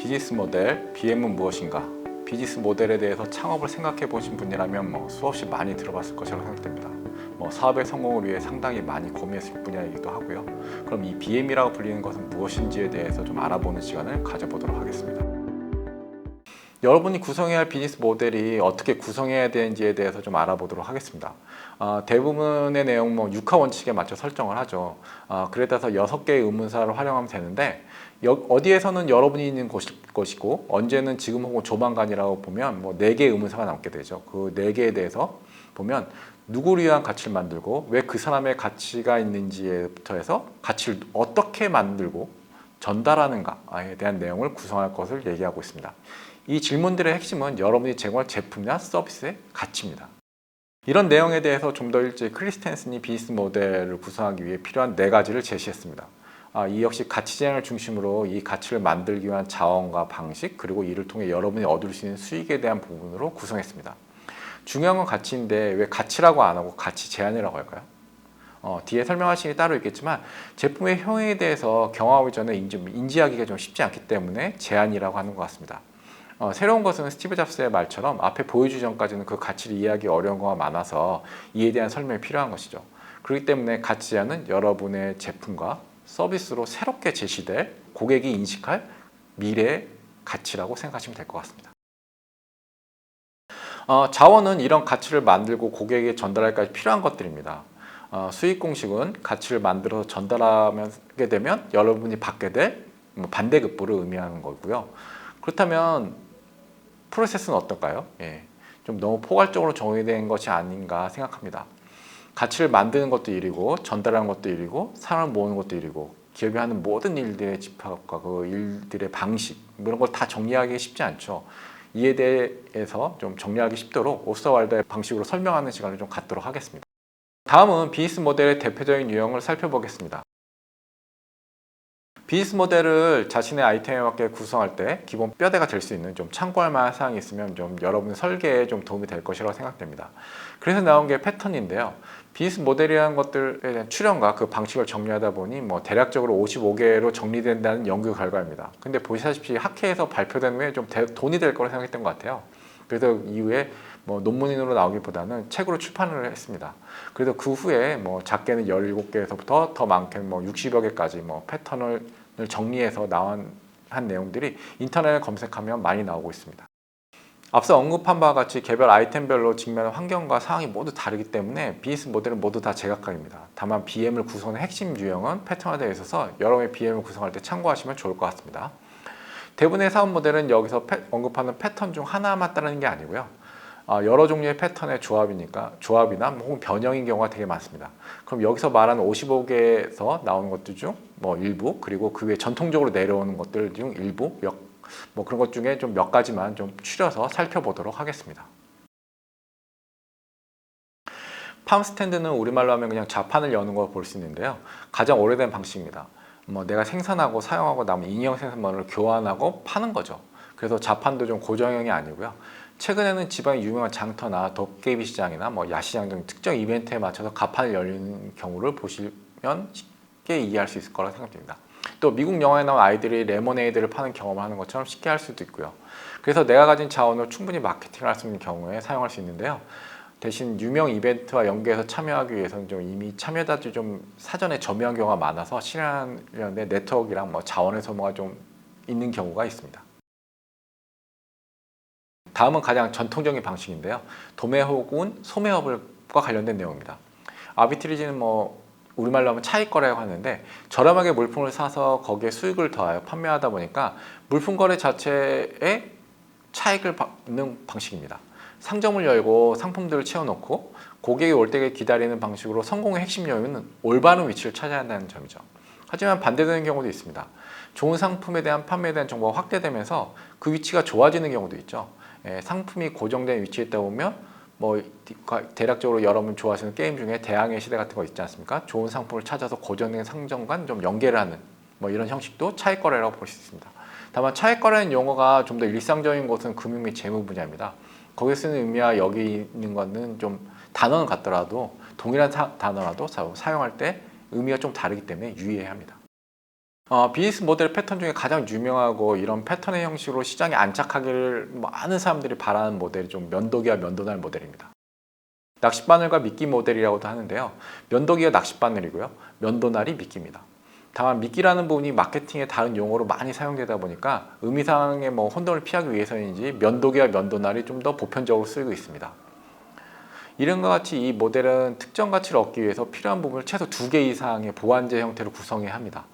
비즈니스 모델, BM은 무엇인가? 비즈니스 모델에 대해서 창업을 생각해 보신 분이라면 수없이 많이 들어봤을 것이라고 생각됩니다. 사업의 성공을 위해 상당히 많이 고민했을 분야이기도 하고요. 그럼 이 BM이라고 불리는 것은 무엇인지에 대해서 좀 알아보는 시간을 가져보도록 하겠습니다. 여러분이 구성해야 할 비즈니스 모델이 어떻게 구성해야 되는지에 대해서 좀 알아보도록 하겠습니다. 대부분의 내용 6화 원칙에 맞춰 설정을 하죠. 그래 따라서 6개의 의문사를 활용하면 되는데 어디에서는 여러분이 있는 것이고 언제는 지금 혹은 조만간이라고 보면 4개의 의문사가 남게 되죠. 그 4개에 대해서 보면 누구를 위한 가치를 만들고 왜 그 사람의 가치가 있는지부터 해서 가치를 어떻게 만들고 전달하는가에 대한 내용을 구성할 것을 얘기하고 있습니다. 이 질문들의 핵심은 여러분이 제공할 제품이나 서비스의 가치입니다. 이런 내용에 대해서 좀 더 일찍 크리스텐슨이 비즈니스 모델을 구성하기 위해 필요한 4가지를 제시했습니다. 이 역시 가치 제한을 중심으로 이 가치를 만들기 위한 자원과 방식, 그리고 이를 통해 여러분이 얻을 수 있는 수익에 대한 부분으로 구성했습니다. 중요한 건 가치인데 왜 가치라고 안 하고 가치 제한이라고 할까요? 뒤에 설명할 시간이 따로 있겠지만 제품의 효능에 대해서 경험하기 전에 인지하기가 좀 쉽지 않기 때문에 제한이라고 하는 것 같습니다. 새로운 것은 스티브 잡스의 말처럼 앞에 보여주기 전까지는 그 가치를 이해하기 어려운 경우가 많아서 이에 대한 설명이 필요한 것이죠. 그렇기 때문에 가치 제한은 여러분의 제품과 서비스로 새롭게 제시될 고객이 인식할 미래의 가치라고 생각하시면 될 것 같습니다. 자원은 이런 가치를 만들고 고객에게 전달할까지 필요한 것들입니다. 수익 공식은 가치를 만들어서 전달하게 되면 여러분이 받게 될 반대급부를 의미하는 거고요. 그렇다면 프로세스는 어떨까요? 좀 너무 포괄적으로 정의된 것이 아닌가 생각합니다. 가치를 만드는 것도 일이고 전달하는 것도 일이고 사람을 모으는 것도 일이고 기업이 하는 모든 일들의 집합과 그 일들의 방식 이런 걸 다 정리하기 쉽지 않죠. 이에 대해서 좀 정리하기 쉽도록 오스터왈드의 방식으로 설명하는 시간을 좀 갖도록 하겠습니다. 다음은 비즈니스 모델의 대표적인 유형을 살펴보겠습니다. 비즈니스 모델을 자신의 아이템에 맞게 구성할 때 기본 뼈대가 될 수 있는 좀 참고할 만한 사항이 있으면 좀 여러분의 설계에 좀 도움이 될 것이라고 생각됩니다. 그래서 나온 게 패턴인데요. 비즈니스 모델이라는 것들에 대한 출현과 그 방식을 정리하다 보니 대략적으로 55개로 정리된다는 연구 결과입니다. 근데 보시다시피 학회에서 발표된 후에 좀 돈이 될 거라고 생각했던 것 같아요. 그래서 이후에 논문으로 나오기보다는 책으로 출판을 했습니다. 그래서 그 후에 작게는 17개에서부터 더 많게는 60여 개까지 패턴을 정리해서 한 내용들이 인터넷에 검색하면 많이 나오고 있습니다. 앞서 언급한 바와 같이 개별 아이템별로 직면한 환경과 상황이 모두 다르기 때문에 비즈니스 모델은 모두 다 제각각입니다. 다만 BM을 구성하는 핵심 유형은 패턴화되어 있어서 여러분의 BM을 구성할 때 참고하시면 좋을 것 같습니다. 대부분의 사업 모델은 여기서 언급하는 패턴 중 하나만 따르는 게 아니고요. 여러 종류의 패턴의 조합이나 혹은 변형인 경우가 되게 많습니다. 그럼 여기서 말하는 55개에서 나오는 것들 중 일부, 그리고 그 외에 전통적으로 내려오는 것들 중 일부, 그런 것 중에 좀 몇 가지만 좀 추려서 살펴보도록 하겠습니다. 팜 스탠드는 우리말로 하면 그냥 자판을 여는 걸 볼 수 있는데요. 가장 오래된 방식입니다. 내가 생산하고 사용하고 남은 인형 생산물을 교환하고 파는 거죠. 그래서 자판도 좀 고정형이 아니고요. 최근에는 지방의 유명한 장터나 도깨비 시장이나 야시장 등 특정 이벤트에 맞춰서 가판을 열리는 경우를 보시면 쉽게 이해할 수 있을 거라고 생각됩니다. 또 미국 영화에 나온 아이들이 레모네이드를 파는 경험을 하는 것처럼 쉽게 할 수도 있고요. 그래서 내가 가진 자원을 충분히 마케팅을 할 수 있는 경우에 사용할 수 있는데요. 대신 유명 이벤트와 연계해서 참여하기 위해서는 좀 이미 참여자들이 좀 사전에 점유한 경우가 많아서 실현하는데 네트워크랑 자원의 소모가 좀 있는 경우가 있습니다. 다음은 가장 전통적인 방식인데요. 도매 혹은 소매업과 관련된 내용입니다. 아비트리지는 우리말로 하면 차익거래라고 하는데 저렴하게 물품을 사서 거기에 수익을 더하여 판매하다 보니까 물품 거래 자체에 차익을 받는 방식입니다. 상점을 열고 상품들을 채워놓고 고객이 올 때를 기다리는 방식으로 성공의 핵심 요인은 올바른 위치를 차지해야 한다는 점이죠. 하지만 반대되는 경우도 있습니다. 좋은 상품에 대한 판매에 대한 정보가 확대되면서 그 위치가 좋아지는 경우도 있죠. 상품이 고정된 위치에 있다 보면 대략적으로 여러분 좋아하시는 게임 중에 대항해 시대 같은 거 있지 않습니까? 좋은 상품을 찾아서 고정된 상점과 좀 연계를 하는 이런 형식도 차익 거래라고 볼 수 있습니다. 다만 차익 거래라는 용어가 좀 더 일상적인 곳은 금융 및 재무 분야입니다. 거기에 쓰는 의미와 여기 있는 거는 좀 단어는 같더라도 동일한 단어라도 사용할 때 의미가 좀 다르기 때문에 유의해야 합니다. 비즈니스 모델 패턴 중에 가장 유명하고 이런 패턴의 형식으로 시장에 안착하기를 많은 사람들이 바라는 모델이 좀 면도기와 면도날 모델입니다. 낚싯바늘과 미끼 모델이라고도 하는데요. 면도기가 낚싯바늘이고요. 면도날이 미끼입니다. 다만 미끼라는 부분이 마케팅의 다른 용어로 많이 사용되다 보니까 의미상의 혼동을 피하기 위해서인지 면도기와 면도날이 좀 더 보편적으로 쓰이고 있습니다. 이름과 같이 이 모델은 특정 가치를 얻기 위해서 필요한 부분을 최소 2개 이상의 보완제 형태로 구성해야 합니다.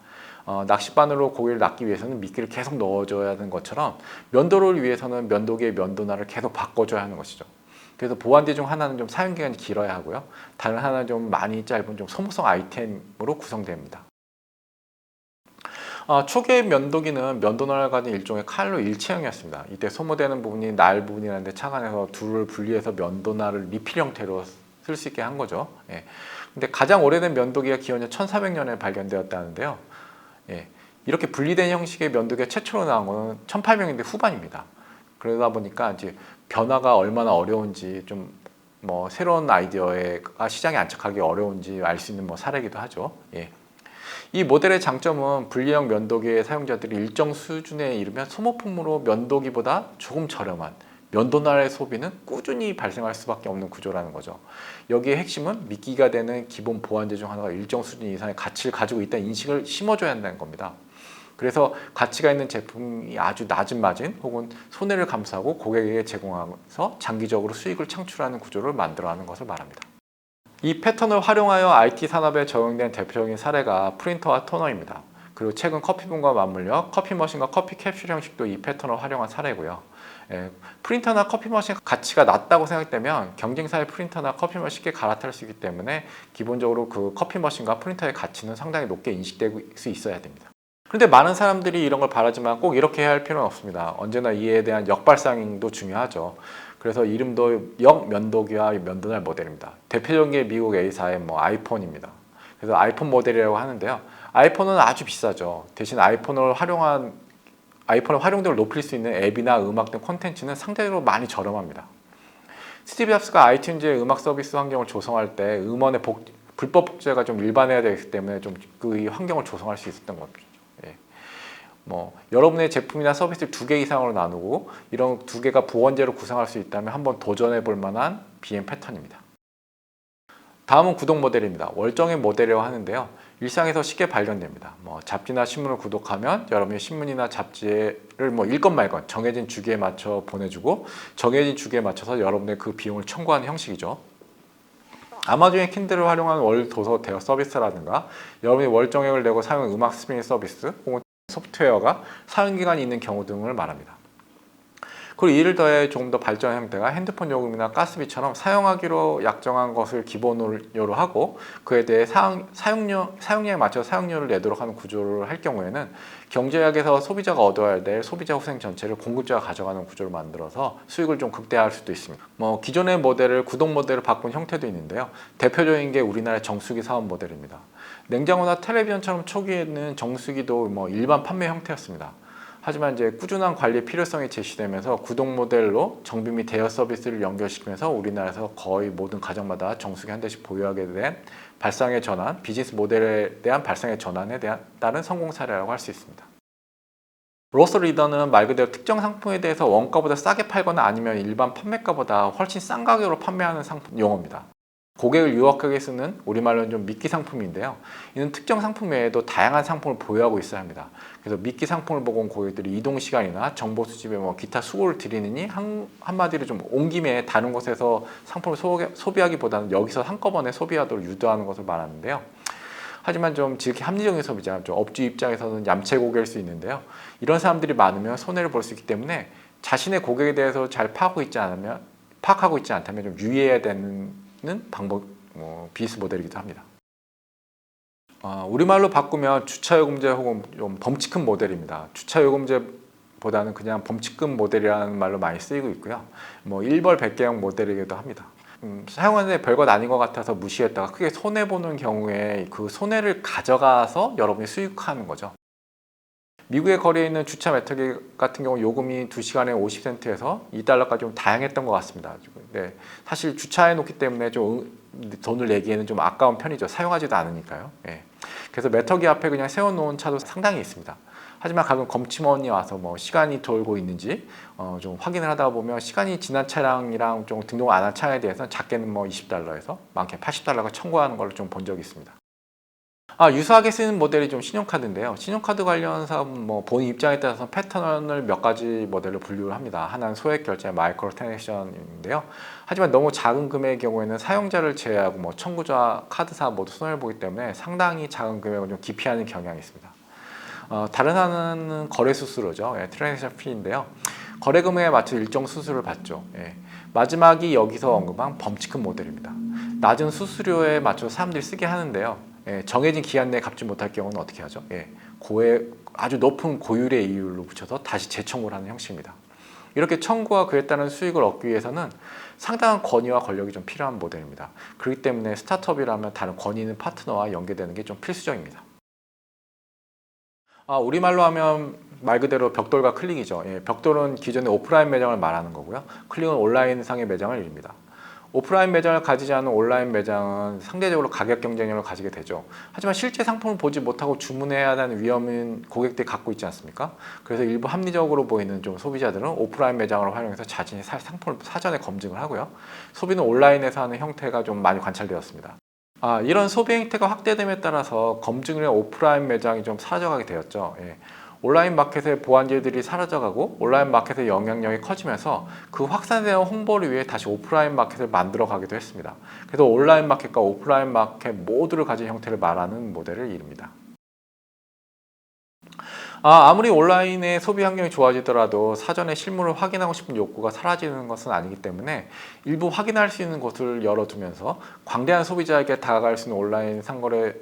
낚싯바늘로 고기를 낚기 위해서는 미끼를 계속 넣어줘야 하는 것처럼 면도를 위해서는 면도기의 면도날을 계속 바꿔줘야 하는 것이죠. 그래서 보완제 중 하나는 좀 사용기간이 길어야 하고요. 다른 하나는 좀 많이 짧은 좀 소모성 아이템으로 구성됩니다. 초기의 면도기는 면도날과 같은 일종의 칼로 일체형이었습니다. 이때 소모되는 부분이 날 부분이라는데 착안해서 둘을 분리해서 면도날을 리필 형태로 쓸 수 있게 한 거죠. 예. 근데 가장 오래된 면도기가 기원전 1400년에 발견되었다는데요. 예. 이렇게 분리된 형식의 면도기가 최초로 나온 것은 1800년대 후반입니다. 그러다 보니까 이제 변화가 얼마나 어려운지 좀 새로운 아이디어가 시장에 안착하기 어려운지 알 수 있는 사례이기도 하죠. 예. 이 모델의 장점은 분리형 면도기의 사용자들이 일정 수준에 이르면 소모품으로 면도기보다 조금 저렴한 면도날의 소비는 꾸준히 발생할 수밖에 없는 구조라는 거죠. 여기에 핵심은 미끼가 되는 기본 보완제 중 하나가 일정 수준 이상의 가치를 가지고 있다는 인식을 심어줘야 한다는 겁니다. 그래서 가치가 있는 제품이 아주 낮은 마진 혹은 손해를 감수하고 고객에게 제공하면서 장기적으로 수익을 창출하는 구조를 만들어가는 것을 말합니다. 이 패턴을 활용하여 IT 산업에 적용된 대표적인 사례가 프린터와 토너입니다. 그리고 최근 커피분과 맞물려 커피 머신과 커피 캡슐 형식도 이 패턴을 활용한 사례고요. 프린터나 커피 머신 가치가 낮다고 생각되면 경쟁사의 프린터나 커피 머신 쉽게 갈아탈 수 있기 때문에 기본적으로 그 커피 머신과 프린터의 가치는 상당히 높게 인식될 수 있어야 됩니다. 그런데 많은 사람들이 이런 걸 바라지만 꼭 이렇게 해야 할 필요는 없습니다. 언제나 이에 대한 역발상도 중요하죠. 그래서 이름도 역면도기와 면도날 모델입니다. 대표적인 게 미국 A사의 아이폰입니다. 그래서 아이폰 모델이라고 하는데요. 아이폰은 아주 비싸죠. 대신 아이폰의 활용도를 높일 수 있는 앱이나 음악 등 콘텐츠는 상대적으로 많이 저렴합니다. 스티브 잡스가 아이튠즈의 음악 서비스 환경을 조성할 때 음원의 불법 복제가 좀 일반화되어 있기 때문에 좀 그 환경을 조성할 수 있었던 거죠. 예. 여러분의 제품이나 서비스를 2개 이상으로 나누고 이런 2개가 보완제로 구성할 수 있다면 한번 도전해 볼 만한 BM 패턴입니다. 다음은 구독 모델입니다. 월정액 모델이라고 하는데요. 일상에서 쉽게 발견됩니다. 잡지나 신문을 구독하면 여러분이 신문이나 잡지를 읽건 말건 정해진 주기에 맞춰 보내주고 정해진 주기에 맞춰서 여러분의 그 비용을 청구하는 형식이죠. 아마존의 킨들을 활용한 월 도서 대여 서비스라든가 여러분이 월정액을 내고 사용하는 음악 스트리밍 서비스 혹은 소프트웨어가 사용기간이 있는 경우 등을 말합니다. 그리고 이를 더해 조금 더 발전한 형태가 핸드폰 요금이나 가스비처럼 사용하기로 약정한 것을 기본료로 하고 그에 대해 사용량에 맞춰 사용료를 내도록 하는 구조를 할 경우에는 경제학에서 소비자가 얻어야 될 소비자 후생 전체를 공급자가 가져가는 구조를 만들어서 수익을 좀 극대화할 수도 있습니다. 기존의 모델을 구독 모델을 바꾼 형태도 있는데요. 대표적인 게 우리나라의 정수기 사업 모델입니다. 냉장고나 텔레비전처럼 초기에는 정수기도 일반 판매 형태였습니다. 하지만 이제 꾸준한 관리 필요성이 제시되면서 구독 모델로 정비 및 대여 서비스를 연결시키면서 우리나라에서 거의 모든 가정마다 정수기 한 대씩 보유하게 된 발상의 전환, 비즈니스 모델에 대한 발상의 전환에 따른 성공 사례라고 할 수 있습니다. 로스 리더는 말 그대로 특정 상품에 대해서 원가보다 싸게 팔거나 아니면 일반 판매가보다 훨씬 싼 가격으로 판매하는 상품 용어입니다. 고객을 유혹하게 쓰는 우리말로는 좀 미끼 상품인데요. 이는 특정 상품 외에도 다양한 상품을 보유하고 있어야 합니다. 그래서 미끼 상품을 보고 온 고객들이 이동 시간이나 정보 수집에 기타 수고를 들이느니 한마디로 좀 온 김에 다른 곳에서 상품을 소비하기보다는 여기서 한꺼번에 소비하도록 유도하는 것을 말하는데요. 하지만 좀 지극히 합리적인 소비자, 좀 업주 입장에서는 얌체 고객일 수 있는데요. 이런 사람들이 많으면 손해를 볼 수 있기 때문에 자신의 고객에 대해서 잘 파악하고 있지 않다면 좀 유의해야 되는 방법, 비즈니스 모델이기도 합니다. 우리말로 바꾸면 주차요금제 혹은 좀 덤치큰 모델입니다. 주차요금제보다는 그냥 범칙금 모델이라는 말로 많이 쓰이고 있고요. 일벌백계형 모델이기도 합니다. 사용하는데 별것 아닌 것 같아서 무시했다가 크게 손해보는 경우에 그 손해를 가져가서 여러분이 수익화하는 거죠. 미국의 거리에 있는 주차 메터기 같은 경우 요금이 2시간에 50센트에서 2달러까지 좀 다양했던 것 같습니다. 네, 사실 주차해 놓기 때문에 좀 돈을 내기에는 좀 아까운 편이죠. 사용하지도 않으니까요. 네. 그래서 매터기 앞에 그냥 세워놓은 차도 상당히 있습니다. 하지만 가끔 검침원이 와서 뭐 시간이 돌고 있는지 좀 확인을 하다 보면 시간이 지난 차량이랑 좀 등록 안 한 차량에 대해서는 작게는 뭐 $20에서 많게는 $80가 청구하는 걸 좀 본 적이 있습니다. 유사하게 쓰는 모델이 좀 신용카드인데요. 신용카드 관련 사업은 뭐 본인 입장에 따라서 패턴을 몇 가지 모델로 분류를 합니다. 하나는 소액 결제, 마이크로 트랜잭션인데요. 하지만 너무 작은 금액의 경우에는 사용자를 제외하고 뭐 청구자와 카드사 모두 손해를 보기 때문에 상당히 작은 금액을 좀 기피하는 경향이 있습니다. 다른 하나는 거래 수수료죠. 트랜잭션 피인데요. 거래 금액에 맞춰 일정 수수료를 받죠. 마지막이 여기서 언급한 범칙금 모델입니다. 낮은 수수료에 맞춰 사람들이 쓰게 하는데요. 정해진 기한 내에 갚지 못할 경우는 어떻게 하죠? 아주 높은 고율의 이율로 붙여서 다시 재청구를 하는 형식입니다. 이렇게 청구와 그에 따른 수익을 얻기 위해서는 상당한 권위와 권력이 좀 필요한 모델입니다. 그렇기 때문에 스타트업이라면 다른 권위 있는 파트너와 연계되는 게 좀 필수적입니다. 우리말로 하면 말 그대로 벽돌과 클릭이죠. 벽돌은 기존의 오프라인 매장을 말하는 거고요. 클릭은 온라인상의 매장을 이릅니다. 오프라인 매장을 가지지 않은 온라인 매장은 상대적으로 가격 경쟁력을 가지게 되죠. 하지만 실제 상품을 보지 못하고 주문해야 하는 위험은 고객들이 갖고 있지 않습니까? 그래서 일부 합리적으로 보이는 좀 소비자들은 오프라인 매장을 활용해서 자신이 살 상품을 사전에 검증을 하고요. 소비는 온라인에서 하는 형태가 좀 많이 관찰되었습니다. 이런 소비 행태가 확대됨에 따라서 검증의 오프라인 매장이 좀 사라져가게 되었죠. 온라인 마켓의 보안제들이 사라져가고 온라인 마켓의 영향력이 커지면서 그 확산되는 홍보를 위해 다시 오프라인 마켓을 만들어 가기도 했습니다. 그래서 온라인 마켓과 오프라인 마켓 모두를 가진 형태를 말하는 모델을 이릅니다. 아무리 온라인의 소비 환경이 좋아지더라도 사전에 실물을 확인하고 싶은 욕구가 사라지는 것은 아니기 때문에 일부 확인할 수 있는 곳을 열어두면서 광대한 소비자에게 다가갈 수 있는 온라인 상거래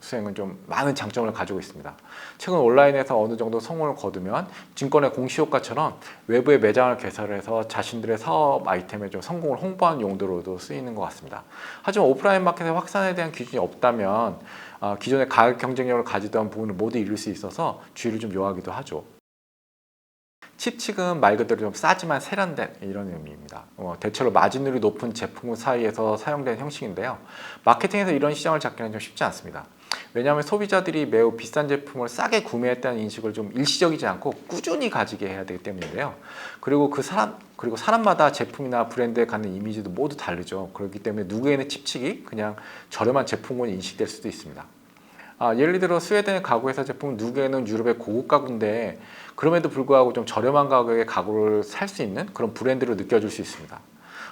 수행은 좀 많은 장점을 가지고 있습니다. 최근 온라인에서 어느 정도 성공을 거두면 증권의 공시효과처럼 외부에 매장을 개설해서 자신들의 사업 아이템의 좀 성공을 홍보하는 용도로도 쓰이는 것 같습니다. 하지만 오프라인 마켓의 확산에 대한 기준이 없다면 기존의 가격 경쟁력을 가지던 부분을 모두 이룰 수 있어서 주의를 좀 요하기도 하죠. 칩칙은 말 그대로 좀 싸지만 세련된 이런 의미입니다. 대체로 마진율이 높은 제품 사이에서 사용되는 형식인데요. 마케팅에서 이런 시장을 잡기는 좀 쉽지 않습니다. 왜냐하면 소비자들이 매우 비싼 제품을 싸게 구매했다는 인식을 좀 일시적이지 않고 꾸준히 가지게 해야 되기 때문인데요. 그리고 사람마다 제품이나 브랜드에 갖는 이미지도 모두 다르죠. 그렇기 때문에 누구에는 칩칙이 그냥 저렴한 제품으로 인식될 수도 있습니다. 예를 들어 스웨덴의 가구 회사 제품은 누구에는 유럽의 고급 가구인데 그럼에도 불구하고 좀 저렴한 가격에 가구를 살 수 있는 그런 브랜드로 느껴질 수 있습니다.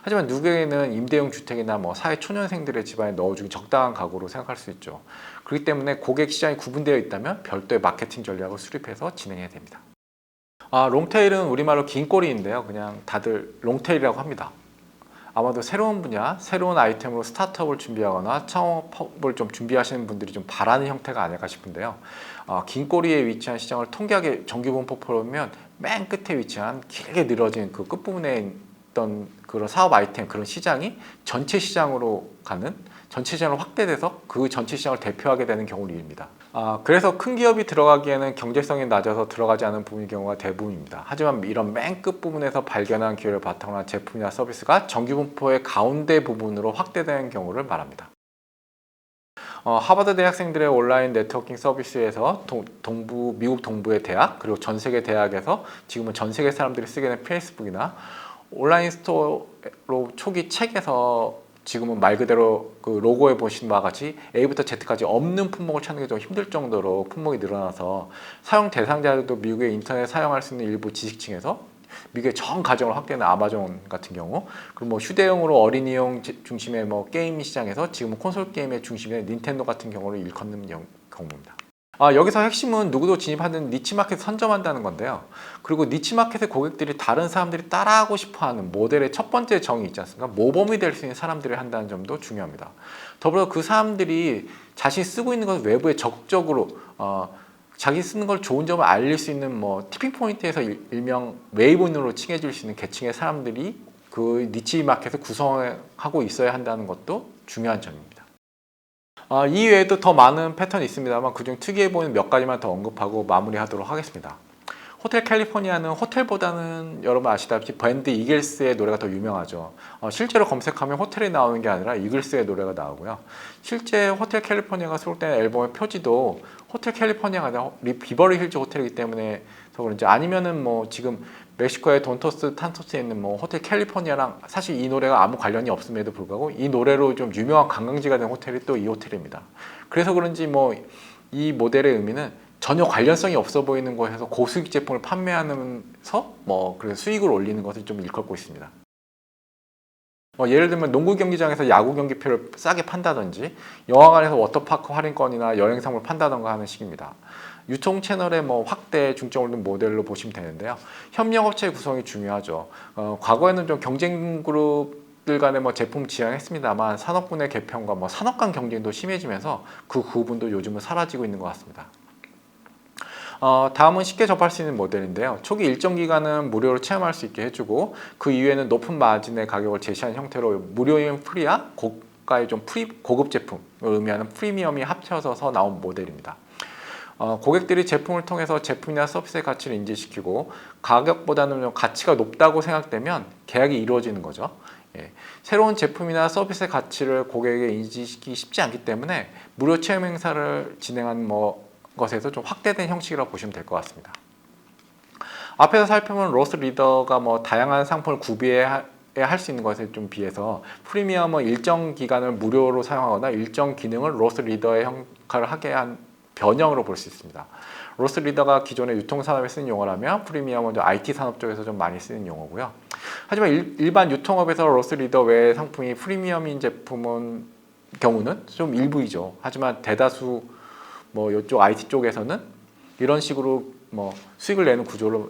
하지만 누구에게는 임대용 주택이나 사회 초년생들의 집안에 넣어주기 적당한 가구로 생각할 수 있죠. 그렇기 때문에 고객 시장이 구분되어 있다면 별도의 마케팅 전략을 수립해서 진행해야 됩니다. 롱테일은 우리말로 긴 꼬리인데요. 그냥 다들 롱테일이라고 합니다. 아마도 새로운 분야, 새로운 아이템으로 스타트업을 준비하거나 창업을 좀 준비하시는 분들이 좀 바라는 형태가 아닐까 싶은데요. 긴 꼬리에 위치한 시장을 통계하게 정규분포로 보면 맨 끝에 위치한 길게 늘어진 그 끝부분에 있던 그런 사업 아이템, 그런 시장이 전체 시장으로 가는, 전체 시장으로 확대돼서 그 전체 시장을 대표하게 되는 경우를 이릅니다. 그래서 큰 기업이 들어가기에는 경제성이 낮아서 들어가지 않은 부분의 경우가 대부분입니다. 하지만 이런 맨 끝부분에서 발견한 기회를 바탕으로 한 제품이나 서비스가 정규분포의 가운데 부분으로 확대되는 경우를 말합니다. 하버드 대학생들의 온라인 네트워킹 서비스에서 미국 동부의 대학, 그리고 전 세계 대학에서 지금은 전 세계 사람들이 쓰게 된 페이스북이나 온라인 스토어로 초기 책에서 지금은 말 그대로 그 로고에 보신 바와 같이 A부터 Z까지 없는 품목을 찾는 게 좀 힘들 정도로 품목이 늘어나서 사용 대상자들도 미국의 인터넷 사용할 수 있는 일부 지식층에서 미국의 전 가정을 확대하는 아마존 같은 경우, 그리고 휴대용으로 어린이용 중심의 게임 시장에서 지금은 콘솔 게임의 중심의 닌텐도 같은 경우를 일컫는 경우입니다. 여기서 핵심은 누구도 진입하는 니치마켓을 선점한다는 건데요. 그리고 니치마켓의 고객들이 다른 사람들이 따라하고 싶어하는 모델의 첫 번째 정의 있지 않습니까? 모범이 될 수 있는 사람들을 한다는 점도 중요합니다. 더불어 그 사람들이 자신이 쓰고 있는 것을 외부에 적극적으로 자기 쓰는 걸 좋은 점을 알릴 수 있는 티핑 포인트에서 일명 웨이본으로 칭해질 수 있는 계층의 사람들이 그 니치 마켓을 구성하고 있어야 한다는 것도 중요한 점입니다. 이 외에도 더 많은 패턴이 있습니다만 그중 특이해 보이는 몇 가지만 더 언급하고 마무리하도록 하겠습니다. 호텔 캘리포니아는 호텔보다는 여러분 아시다시피 밴드 이글스의 노래가 더 유명하죠. 실제로 검색하면 호텔이 나오는 게 아니라 이글스의 노래가 나오고요. 실제 호텔 캘리포니아가 수록된 앨범의 표지도 호텔 캘리포니아가 아니라 비버리 힐즈 호텔이기 때문에 그런지, 아니면은 뭐 지금 멕시코의 돈토스 탄토스에 있는 뭐 호텔 캘리포니아랑 사실 이 노래가 아무 관련이 없음에도 불구하고 이 노래로 좀 유명한 관광지가 된 호텔이 또 이 호텔입니다. 그래서 그런지 뭐 이 모델의 의미는 전혀 관련성이 없어 보이는 곳에서 고수익 제품을 판매하면서 뭐 그래서 수익을 올리는 것을 좀 일컫고 있습니다. 예를 들면 농구 경기장에서 야구 경기표를 싸게 판다든지 영화관에서 워터파크 할인권이나 여행 상품을 판다던가 하는 식입니다. 유통 채널의 뭐 확대 중점을 둔 모델로 보시면 되는데요. 협력업체 구성이 중요하죠. 과거에는 좀 경쟁 그룹들 간의 뭐 제품 지향했습니다만 산업군의 개편과 뭐 산업 간 경쟁도 심해지면서 그 구분도 요즘은 사라지고 있는 것 같습니다. 다음은 쉽게 접할 수 있는 모델인데요. 초기 일정 기간은 무료로 체험할 수 있게 해주고 그 이후에는 높은 마진의 가격을 제시하는 형태로 무료인 프리와 고가의 좀 고급 제품을 의미하는 프리미엄이 합쳐져서 나온 모델입니다. 고객들이 제품을 통해서 제품이나 서비스의 가치를 인지시키고 가격보다는 좀 가치가 높다고 생각되면 계약이 이루어지는 거죠. 새로운 제품이나 서비스의 가치를 고객에게 인지시키기 쉽지 않기 때문에 무료 체험 행사를 진행한 것에서 좀 확대된 형식이라고 보시면 될 것 같습니다. 앞에서 살펴본 로스 리더가 뭐 다양한 상품을 구비해 할 수 있는 것에 좀 비해서 프리미엄은 일정 기간을 무료로 사용하거나 일정 기능을 로스 리더의 역할을 하게 한 변형으로 볼 수 있습니다. 로스 리더가 기존의 유통산업에 쓰는 용어라면 프리미엄은 IT 산업 쪽에서 좀 많이 쓰는 용어고요. 하지만 일반 유통업에서 로스 리더 외의 상품이 프리미엄인 제품은 경우는 좀 일부이죠. 하지만 대다수 이쪽 IT 쪽에서는 이런 식으로 수익을 내는 구조를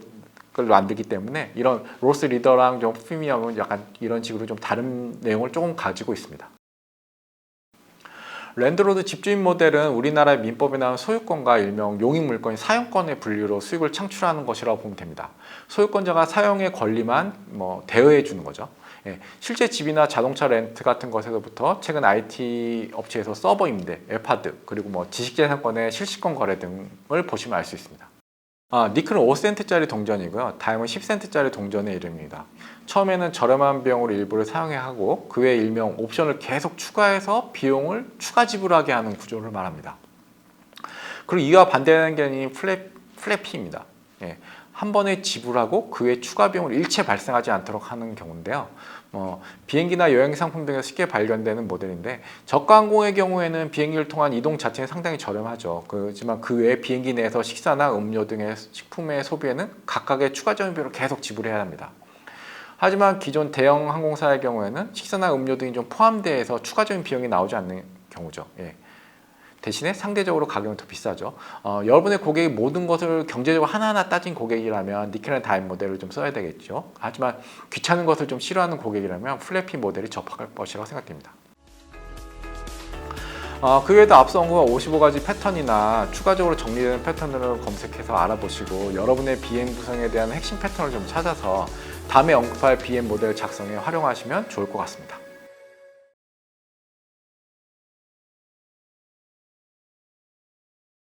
만들기 때문에 이런 로스 리더랑 좀 프리미엄은 약간 이런 식으로 좀 다른 내용을 조금 가지고 있습니다. 랜드로드 집주인 모델은 우리나라의 민법에 나온 소유권과 일명 용익 물건인 사용권의 분류로 수익을 창출하는 것이라고 보면 됩니다. 소유권자가 사용의 권리만 대여해 주는 거죠. 실제 집이나 자동차 렌트 같은 것에서부터 최근 IT 업체에서 서버 임대, 앱하드, 그리고 지식재산권의 실시권 거래 등을 보시면 알 수 있습니다. 니클은 5센트짜리 동전이고요. 다임은 10센트짜리 동전의 이름입니다. 처음에는 저렴한 비용으로 일부를 사용해야 하고 그 외에 일명 옵션을 계속 추가해서 비용을 추가 지불하게 하는 구조를 말합니다. 그리고 이와 반대되는 개념이 플랫피입니다. 한 번에 지불하고 그 외에 추가 비용을 일체 발생하지 않도록 하는 경우인데요. 비행기나 여행 상품 등에서 쉽게 발견되는 모델인데 저가 항공의 경우에는 비행기를 통한 이동 자체는 상당히 저렴하죠. 그렇지만 그 외에 비행기 내에서 식사나 음료 등의 식품의 소비에는 각각의 추가적인 비용을 계속 지불해야 합니다. 하지만 기존 대형 항공사의 경우에는 식사나 음료 등이 좀 포함되어서 추가적인 비용이 나오지 않는 경우죠. 대신에 상대적으로 가격은 더 비싸죠. 여러분의 고객이 모든 것을 경제적으로 하나하나 따진 고객이라면 니켈 앤 다임 모델을 좀 써야 되겠죠. 하지만 귀찮은 것을 좀 싫어하는 고객이라면 플래피 모델이 적합할 것이라고 생각됩니다. 그 외에도 앞서 언급한 55가지 패턴이나 추가적으로 정리되는 패턴을 검색해서 알아보시고 여러분의 BM 구성에 대한 핵심 패턴을 좀 찾아서 다음에 언급할 BM 모델 작성에 활용하시면 좋을 것 같습니다.